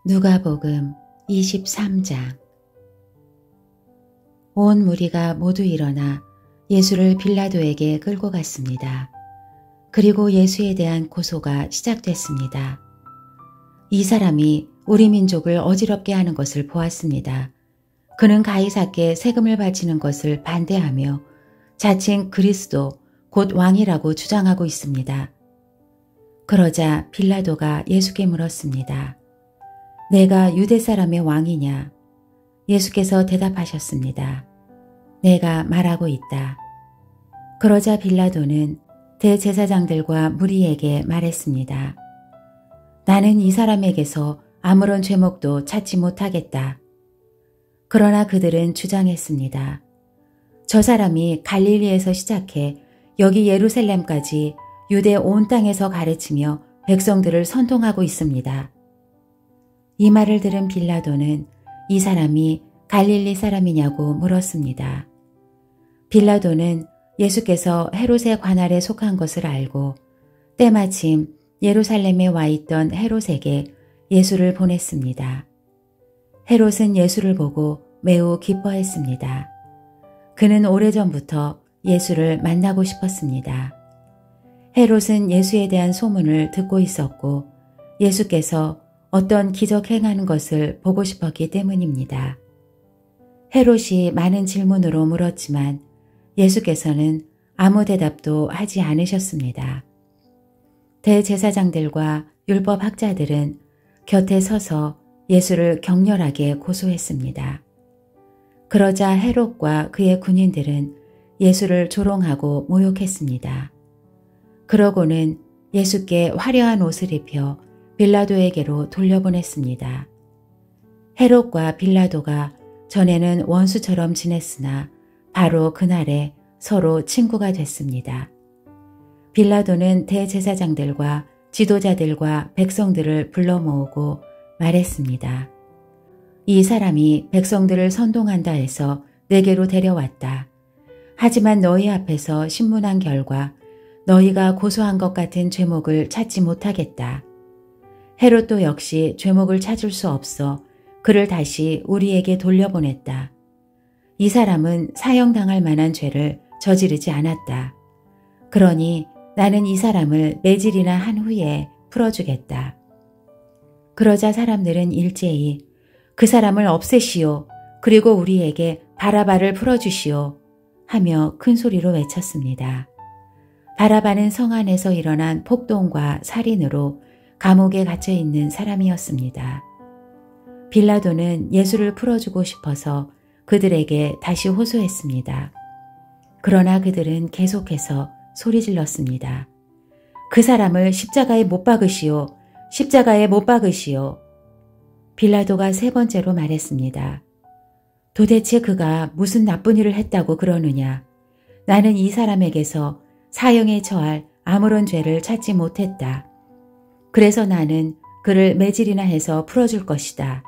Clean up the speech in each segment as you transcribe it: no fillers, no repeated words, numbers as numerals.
누가복음 23장. 온 무리가 모두 일어나 예수를 빌라도에게 끌고 갔습니다. 그리고 예수에 대한 고소가 시작됐습니다. 이 사람이 우리 민족을 어지럽게 하는 것을 보았습니다. 그는 가이사께 세금을 바치는 것을 반대하며 자칭 그리스도 곧 왕이라고 주장하고 있습니다. 그러자 빌라도가 예수께 물었습니다. 내가 유대 사람의 왕이냐? 예수께서 대답하셨습니다. 내가 말하고 있다. 그러자 빌라도는 대제사장들과 무리에게 말했습니다. 나는 이 사람에게서 아무런 죄목도 찾지 못하겠다. 그러나 그들은 주장했습니다. 저 사람이 갈릴리에서 시작해 여기 예루살렘까지 유대 온 땅에서 가르치며 백성들을 선동하고 있습니다. 이 말을 들은 빌라도는 이 사람이 갈릴리 사람이냐고 물었습니다. 빌라도는 예수께서 헤롯의 관할에 속한 것을 알고 때마침 예루살렘에 와 있던 헤롯에게 예수를 보냈습니다. 헤롯은 예수를 보고 매우 기뻐했습니다. 그는 오래전부터 예수를 만나고 싶었습니다. 헤롯은 예수에 대한 소문을 듣고 있었고 예수께서 어떤 기적 행하는 것을 보고 싶었기 때문입니다. 헤롯이 많은 질문으로 물었지만 예수께서는 아무 대답도 하지 않으셨습니다. 대제사장들과 율법학자들은 곁에 서서 예수를 격렬하게 고소했습니다. 그러자 헤롯과 그의 군인들은 예수를 조롱하고 모욕했습니다. 그러고는 예수께 화려한 옷을 입혀 빌라도에게로 돌려보냈습니다. 헤롯과 빌라도가 전에는 원수처럼 지냈으나 바로 그날에 서로 친구가 됐습니다. 빌라도는 대제사장들과 지도자들과 백성들을 불러 모으고 말했습니다. 이 사람이 백성들을 선동한다 해서 내게로 데려왔다. 하지만 너희 앞에서 신문한 결과 너희가 고소한 것 같은 죄목을 찾지 못하겠다. 헤롯도 역시 죄목을 찾을 수 없어 그를 다시 우리에게 돌려보냈다. 이 사람은 사형당할 만한 죄를 저지르지 않았다. 그러니 나는 이 사람을 매질이나 한 후에 풀어주겠다. 그러자 사람들은 일제히 그 사람을 없애시오. 그리고 우리에게 바라바를 풀어주시오. 하며 큰 소리로 외쳤습니다. 바라바는 성 안에서 일어난 폭동과 살인으로 감옥에 갇혀 있는 사람이었습니다. 빌라도는 예수를 풀어주고 싶어서 그들에게 다시 호소했습니다. 그러나 그들은 계속해서 소리질렀습니다. 그 사람을 십자가에 못 박으시오. 십자가에 못 박으시오. 빌라도가 3번째로 말했습니다. 도대체 그가 무슨 나쁜 일을 했다고 그러느냐? 나는 이 사람에게서 사형에 처할 아무런 죄를 찾지 못했다. 그래서 나는 그를 매질이나 해서 풀어줄 것이다.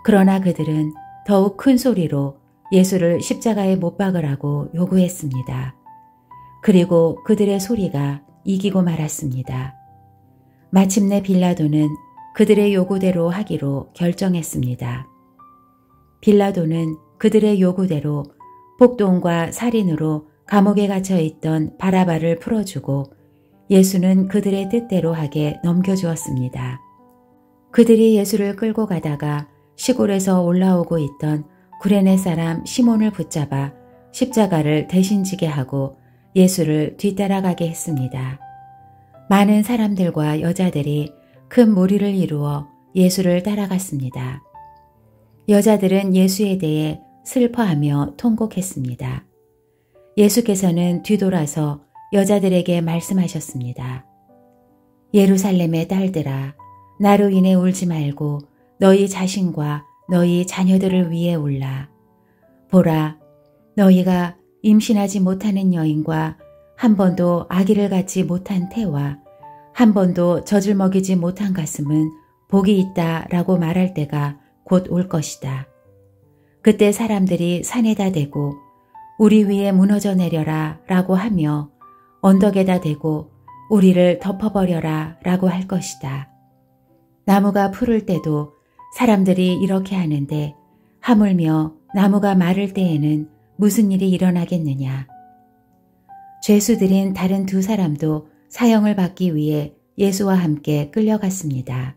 그러나 그들은 더욱 큰 소리로 예수를 십자가에 못 박으라고 요구했습니다. 그리고 그들의 소리가 이기고 말았습니다. 마침내 빌라도는 그들의 요구대로 하기로 결정했습니다. 빌라도는 그들의 요구대로 폭동과 살인으로 감옥에 갇혀 있던 바라바를 풀어주고 예수는 그들의 뜻대로 하게 넘겨주었습니다. 그들이 예수를 끌고 가다가 시골에서 올라오고 있던 구레네 사람 시몬을 붙잡아 십자가를 대신 지게 하고 예수를 뒤따라가게 했습니다. 많은 사람들과 여자들이 큰 무리를 이루어 예수를 따라갔습니다. 여자들은 예수에 대해 슬퍼하며 통곡했습니다. 예수께서는 뒤돌아서 여자들에게 말씀하셨습니다. 예루살렘의 딸들아, 나로 인해 울지 말고 너희 자신과 너희 자녀들을 위해 울라. 보라, 너희가 임신하지 못하는 여인과 한 번도 아기를 갖지 못한 태와 한 번도 젖을 먹이지 못한 가슴은 복이 있다라고 말할 때가 곧 올 것이다. 그때 사람들이 산에다 대고 우리 위에 무너져 내려라 라고 하며 언덕에다 대고 우리를 덮어버려라 라고 할 것이다. 나무가 푸를 때도 사람들이 이렇게 하는데 하물며 나무가 마를 때에는 무슨 일이 일어나겠느냐. 죄수들인 다른 두 사람도 사형을 받기 위해 예수와 함께 끌려갔습니다.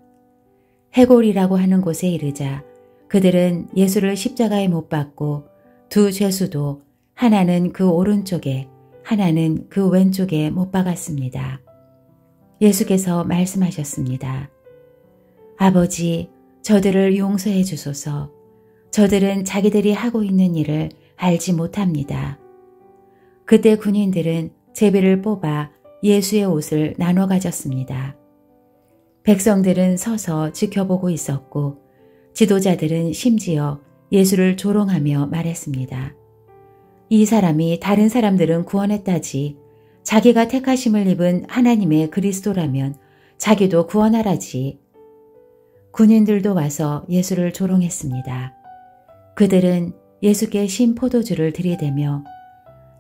해골이라고 하는 곳에 이르자 그들은 예수를 십자가에 못 박고 두 죄수도 하나는 그 오른쪽에 하나는 그 왼쪽에 못 박았습니다. 예수께서 말씀하셨습니다. 아버지, 저들을 용서해 주소서. 저들은 자기들이 하고 있는 일을 알지 못합니다. 그때 군인들은 제비를 뽑아 예수의 옷을 나눠 가졌습니다. 백성들은 서서 지켜보고 있었고 지도자들은 심지어 예수를 조롱하며 말했습니다. 이 사람이 다른 사람들은 구원했다지 자기가 택하심을 입은 하나님의 그리스도라면 자기도 구원하라지. 군인들도 와서 예수를 조롱했습니다. 그들은 예수께 신 포도주를 들이대며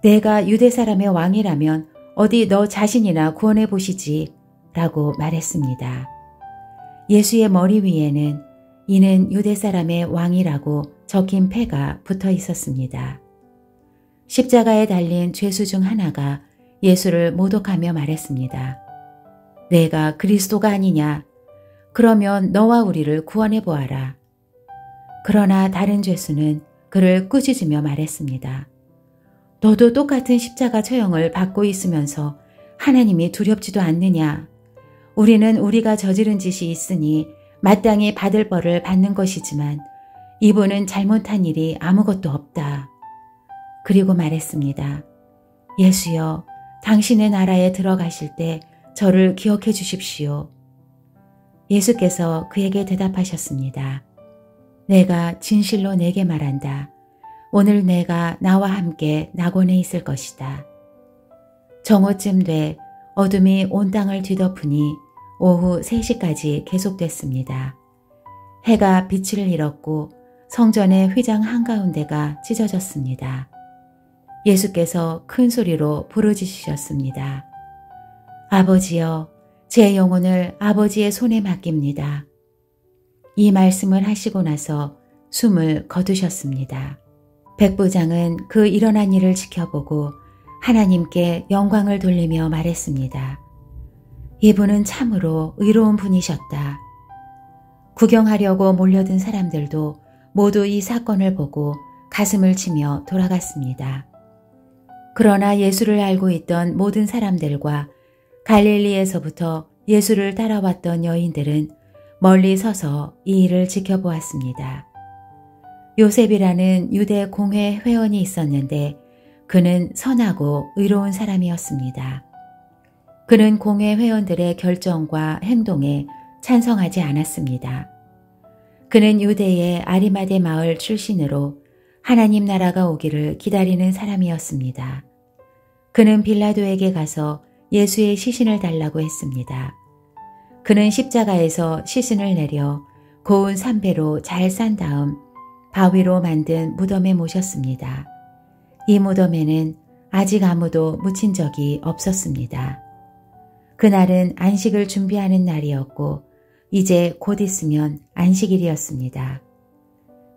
내가 유대 사람의 왕이라면 어디 너 자신이나 구원해 보시지 라고 말했습니다. 예수의 머리 위에는 이는 유대 사람의 왕이라고 적힌 패가 붙어 있었습니다. 십자가에 달린 죄수 중 하나가 예수를 모독하며 말했습니다. 내가 그리스도가 아니냐? 그러면 너와 우리를 구원해 보아라. 그러나 다른 죄수는 그를 꾸짖으며 말했습니다. 너도 똑같은 십자가 처형을 받고 있으면서 하나님이 두렵지도 않느냐? 우리는 우리가 저지른 짓이 있으니 마땅히 받을 벌을 받는 것이지만 이분은 잘못한 일이 아무것도 없다. 그리고 말했습니다. 예수여, 당신의 나라에 들어가실 때 저를 기억해 주십시오. 예수께서 그에게 대답하셨습니다. 내가 진실로 내게 말한다. 오늘 내가 나와 함께 낙원에 있을 것이다. 정오쯤 돼 어둠이 온 땅을 뒤덮으니 오후 3시까지 계속됐습니다. 해가 빛을 잃었고 성전의 휘장 한가운데가 찢어졌습니다. 예수께서 큰 소리로 부르짖으셨습니다. 아버지여, 제 영혼을 아버지의 손에 맡깁니다. 이 말씀을 하시고 나서 숨을 거두셨습니다. 백부장은 그 일어난 일을 지켜보고 하나님께 영광을 돌리며 말했습니다. 이분은 참으로 의로운 분이셨다. 구경하려고 몰려든 사람들도 모두 이 사건을 보고 가슴을 치며 돌아갔습니다. 그러나 예수를 알고 있던 모든 사람들과 갈릴리에서부터 예수를 따라왔던 여인들은 멀리 서서 이 일을 지켜보았습니다. 요셉이라는 유대 공회 회원이 있었는데 그는 선하고 의로운 사람이었습니다. 그는 공회 회원들의 결정과 행동에 찬성하지 않았습니다. 그는 유대의 아리마대 마을 출신으로 하나님 나라가 오기를 기다리는 사람이었습니다. 그는 빌라도에게 가서 예수의 시신을 달라고 했습니다. 그는 십자가에서 시신을 내려 고운 삼배로 잘 싼 다음 바위로 만든 무덤에 모셨습니다. 이 무덤에는 아직 아무도 묻힌 적이 없었습니다. 그날은 안식을 준비하는 날이었고 이제 곧 있으면 안식일이었습니다.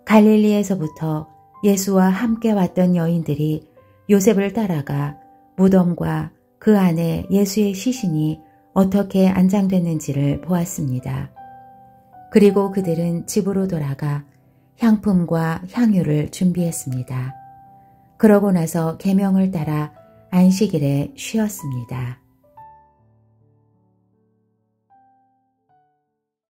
갈릴리에서부터 예수와 함께 왔던 여인들이 요셉을 따라가 무덤과 그 안에 예수의 시신이 어떻게 안장됐는지를 보았습니다. 그리고 그들은 집으로 돌아가 향품과 향유를 준비했습니다. 그러고 나서 계명을 따라 안식일에 쉬었습니다.